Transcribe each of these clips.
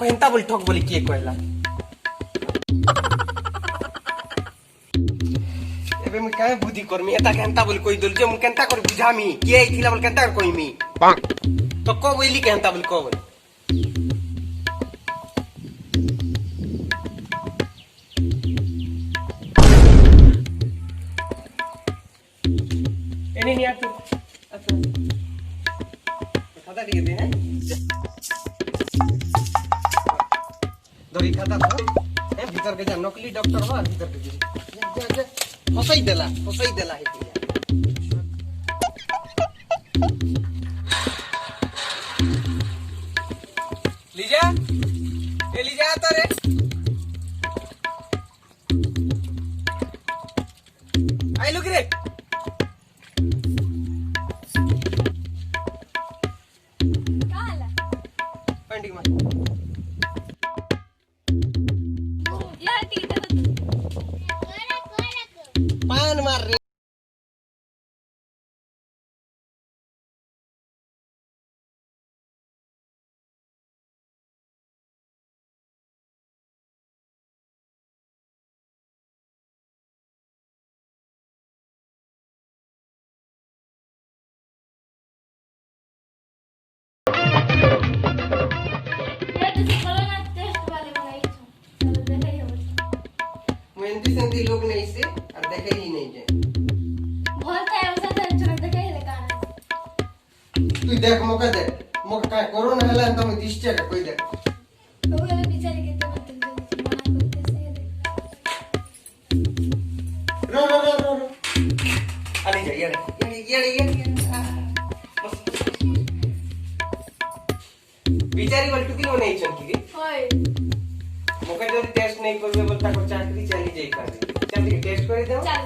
হেন্তা বলি ঠক বলি কিয়ে কইলা এবে মুই কায় বুদ্ধি করমি এটা কেনতা বলি কই দল যে মুই কেনতা করে বুঝামি কি আইছিলা বল কেনতা কইমি তো কো বইলি কেনতা বলি কো বলি এনি নিয়া তো আচ্ছা খাতা দিয়ে দে হ্যাঁ दरी खाता था ए भीतर के जा नकली डॉक्टर बा भीतर के जा फसाई देला है लीजा ए लीजा तो रे आई लुक रे काला पेंटिंग में पान मार रे सेंती लोग नहीं से और देखे ही नहीं जाए बहुत है उसे टेंशन देखे ही लगा तू देख मौका दे मौका काय कोरोना हला तो मैं दिसते का कोई देख तो वो बेचारे के तो मना करते से रो अरे जा ये बिचारी बल टुकी नहीं चमकी रे होय मौका जो टेस्ट नहीं करबे बोलता को चाकरी चली जाई कर चल टेस्ट कर दे चल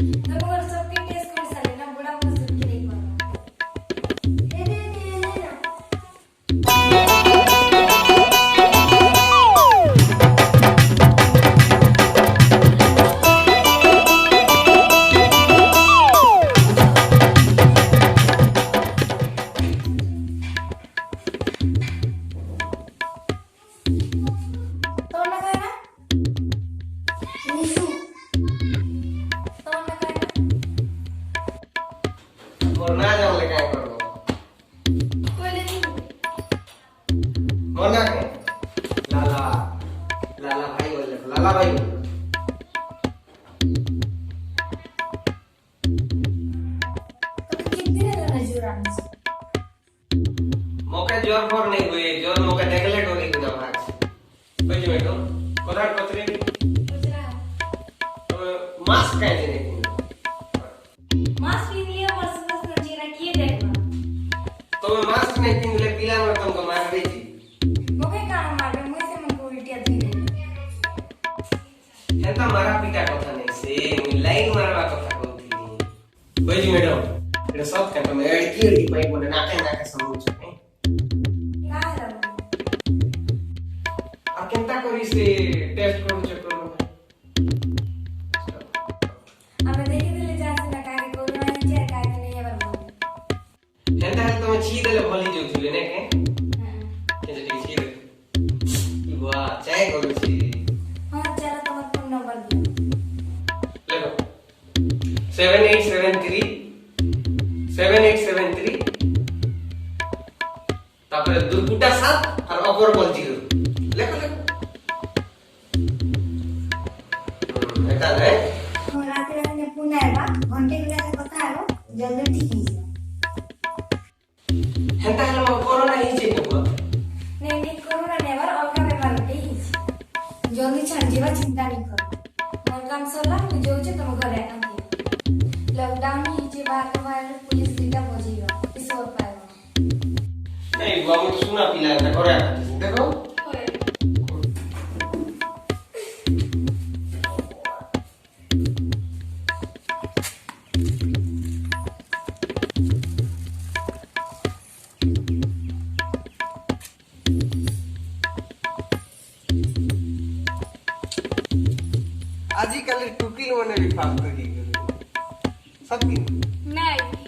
तो मगर सबके टेस्ट कर साले ना बड़ा मस्त के नहीं करो दे ना ना जाओ ले काय करो कोई नहीं मोना के लाला भाई बोले लाला भाई तो कितने रहना जुरान मौके जोर पर नहीं हुए जोर मौके नेगलेक्ट हो गई ना भाग बुझ में तो कोदार पत्रे गुजरा मास्क काय देने मास्क पहन लिया बस जीरा किए देखना तो मैं मास्क नहीं पहन ले पीला में तुमको मार देती मोके काम मार मुझे से मन को उल्टिया दी एंता मारा पीटा कथा नहीं से लाइन मारवा कथा कहती बुझ मैडम एटा सब के तो मैं एडी पाइप बोले नाके समझ छे ना रहो आ केंता करी से टेस्ट करू छे करू हमें देखी दिले जासे ना काहे कोरोना नहीं है काहे नहीं है बरबो एंता तो मैं छी देले भली जोथिले ने के के जे छी दे वाह चाय करू छी हां चला तुम्हारा फोन नंबर दियो लेलो 7873 7873 तापर दुर्गुटा 7 और अपर बल 0 लेखो एटा रे हां रात रात पुणे आबा घंटे के लिए कथा आबो जल्दी ठीक ही हेंता हला म कोरोना ही जे को नहीं कोरोना नेवर अलगा बेमार होते ही जल्दी छाड़ जीवा चिंता नहीं करो मोर काम सरला मु जोचे तुम घरे आंती लॉकडाउन ही जे बार पुलिस दिटा बजेगा इस और पाएगा नहीं बाबू तो सुना पिला ना करे देखो होय ଖାଲି ଟୁକିଲ ମାନେ ବି ଫାଷ୍ଟ ହେଇଗଲେ ସତ କି ନାଇଁ